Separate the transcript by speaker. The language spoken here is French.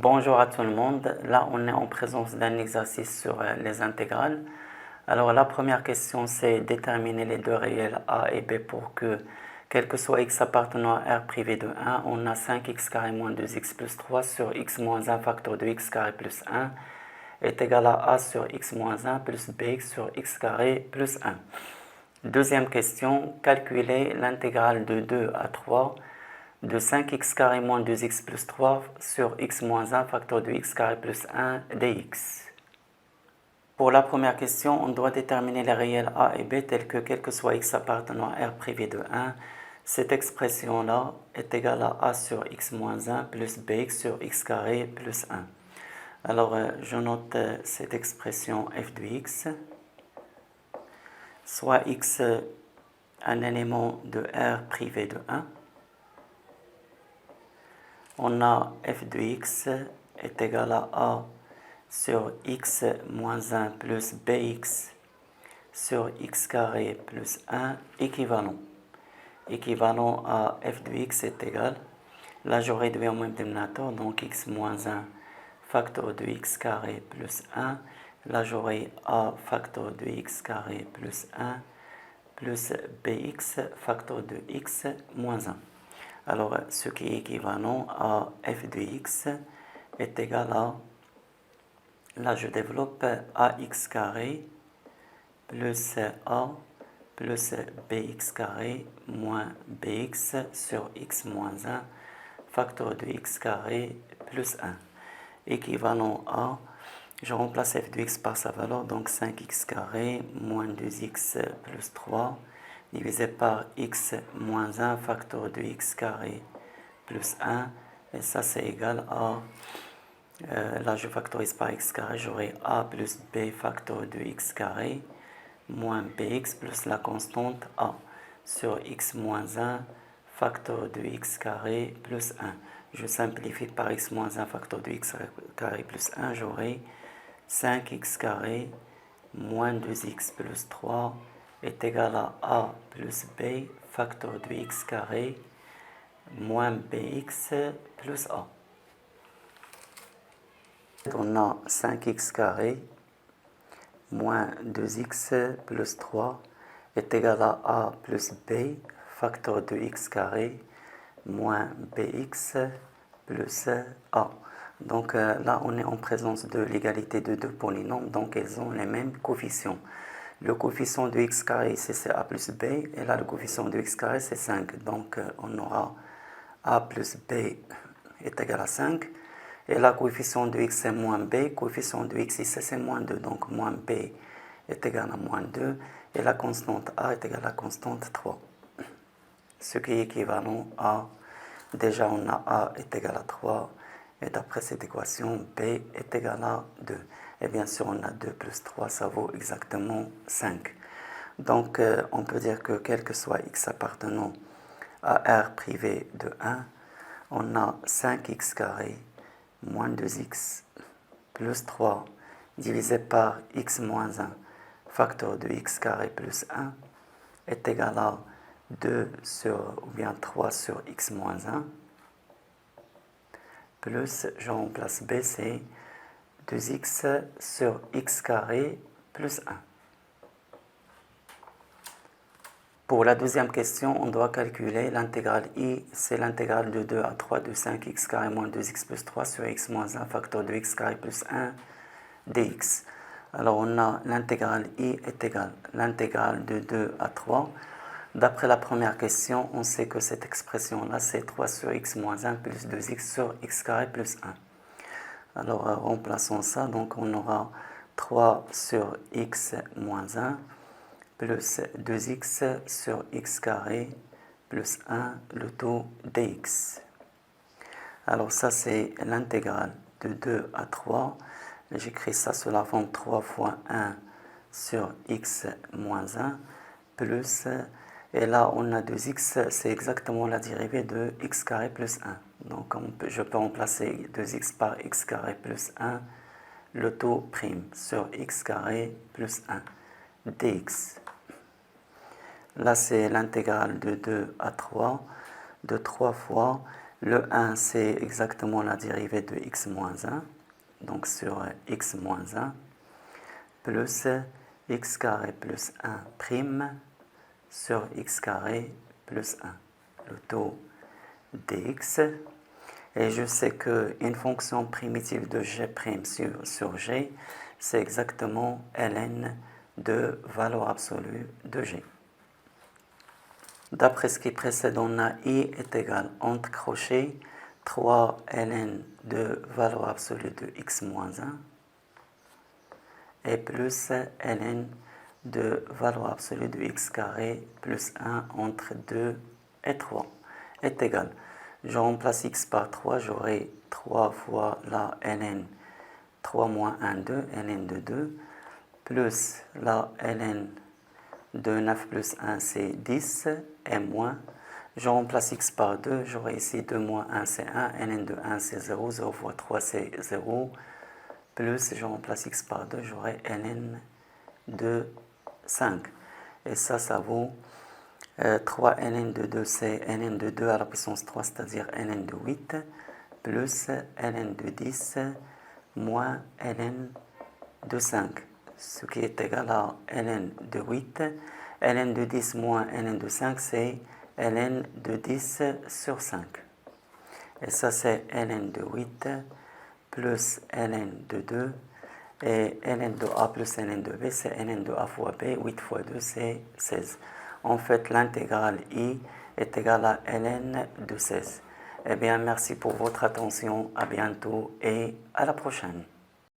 Speaker 1: Bonjour à tout le monde. Là, on est en présence d'un exercice sur les intégrales. Alors, la première question, c'est déterminer les deux réels a et b pour que, quel que soit x appartenant à R privé de 1, on a 5x carré moins 2x plus 3 sur x moins 1 facteur de x carré plus 1 est égal à a sur x moins 1 plus bx sur x carré plus 1. Deuxième question, calculer l'intégrale de 2 à 3 de 5x carré moins 2x plus 3 sur x moins 1 facteur de x carré plus 1 dx. Pour la première question, on doit déterminer les réels a et b tels que quel que soit x appartenant à R privé de 1, cette expression-là est égale à a sur x moins 1 plus bx sur x carré plus 1. Alors, je note cette expression f de x, soit x un élément de R privé de 1. On a f de x est égal à a sur x moins 1 plus bx sur x carré plus 1 équivalent. Équivalent à f de x est égal, là je réduis au même dénominateur, donc x moins 1 facteur de x carré plus 1, là j'aurai a facteur de x carré plus 1 plus bx facteur de x moins 1. Alors, ce qui est équivalent à f de x est égal à, là je développe ax carré plus a plus bx carré moins bx sur x moins 1 facteur de x carré plus 1. Équivalent à, je remplace f de x par sa valeur, donc 5x carré moins 2x plus 3 divisé par x moins 1 facteur de x carré plus 1, et ça c'est égal à, là je factorise par x carré, j'aurai a plus b facteur de x carré moins bx plus la constante a sur x moins 1 facteur de x carré plus 1. Je simplifie par x moins 1 facteur de x carré plus 1, j'aurai 5x carré moins 2x plus 3 est égal à a plus b facteur de x carré moins bx plus a. On a 5x carré moins 2x plus 3 est égal à a plus b facteur de x carré moins bx plus a. Donc là, on est en présence de l'égalité de deux polynômes, donc elles ont les mêmes coefficients. Le coefficient de x carré, c'est a plus b, et là, le coefficient de x carré, c'est 5. Donc, on aura a plus b est égal à 5. Et là, coefficient de x, c'est moins b. Coefficient de x ici, c'est moins 2. Donc, moins b est égal à moins 2. Et la constante a est égale à la constante 3. Ce qui est équivalent à, déjà, on a a est égal à 3. Et d'après cette équation, b est égal à 2. Et bien sûr, on a 2 plus 3, ça vaut exactement 5. Donc, on peut dire que quel que soit x appartenant à R privé de 1, on a 5x carré moins 2x plus 3 divisé par x moins 1 facteur de x carré plus 1 est égal à 2 sur, ou bien 3 sur x moins 1 plus, je remplace b, c'est 2x sur x carré plus 1. Pour la deuxième question, on doit calculer l'intégrale i, c'est l'intégrale de 2 à 3 de 5x carré moins 2x plus 3 sur x moins 1 facteur de x carré plus 1 dx. Alors on a l'intégrale i est égale l'intégrale de 2 à 3. D'après la première question, on sait que cette expression-là, c'est 3 sur x moins 1 plus 2x sur x carré plus 1. Alors, remplaçons ça. Donc, on aura 3 sur x moins 1 plus 2x sur x carré plus 1, le tout dx. Alors, ça, c'est l'intégrale de 2 à 3. J'écris ça sous la forme 3 fois 1 sur x moins 1 plus, et là on a 2x, c'est exactement la dérivée de x carré plus 1. Donc je peux remplacer 2x par x carré plus 1, le tout prime sur x carré plus 1 dx. Là c'est l'intégrale de 2 à 3, de 3 fois Le 1, c'est exactement la dérivée de x moins 1, donc sur x moins 1, plus x carré plus 1 prime sur x carré plus 1, le taux dx. Et je sais qu'une fonction primitive de g' sur g, c'est exactement ln de valeur absolue de g. D'après ce qui précède, on a i est égal entre crochets 3 ln de valeur absolue de x moins 1 et plus ln de valeur absolue de x carré plus 1 entre 2 et 3 est égal. Je remplace x par 3, j'aurai 3 fois la ln 3 moins 1, 2, ln de 2, plus la ln de 9 plus 1, c'est 10, et moins, je remplace x par 2, j'aurai ici 2 moins 1, c'est 1, ln de 1, c'est 0, 0 fois 3, c'est 0, plus je remplace x par 2, j'aurai ln de 5. Et ça vaut 3 ln de 2, c'est ln de 2 à la puissance 3, c'est-à-dire ln de 8, plus ln de 10, moins ln de 5, ce qui est égal à ln de 8. ln de 10 moins ln de 5, c'est ln de 10 sur 5. Et ça, c'est ln de 8 plus ln de 2. Et ln de a plus ln de b, c'est ln de a fois b. 8 fois 2, c'est 16. En fait, l'intégrale i est égale à ln de 16. Eh bien, merci pour votre attention. À bientôt et à la prochaine.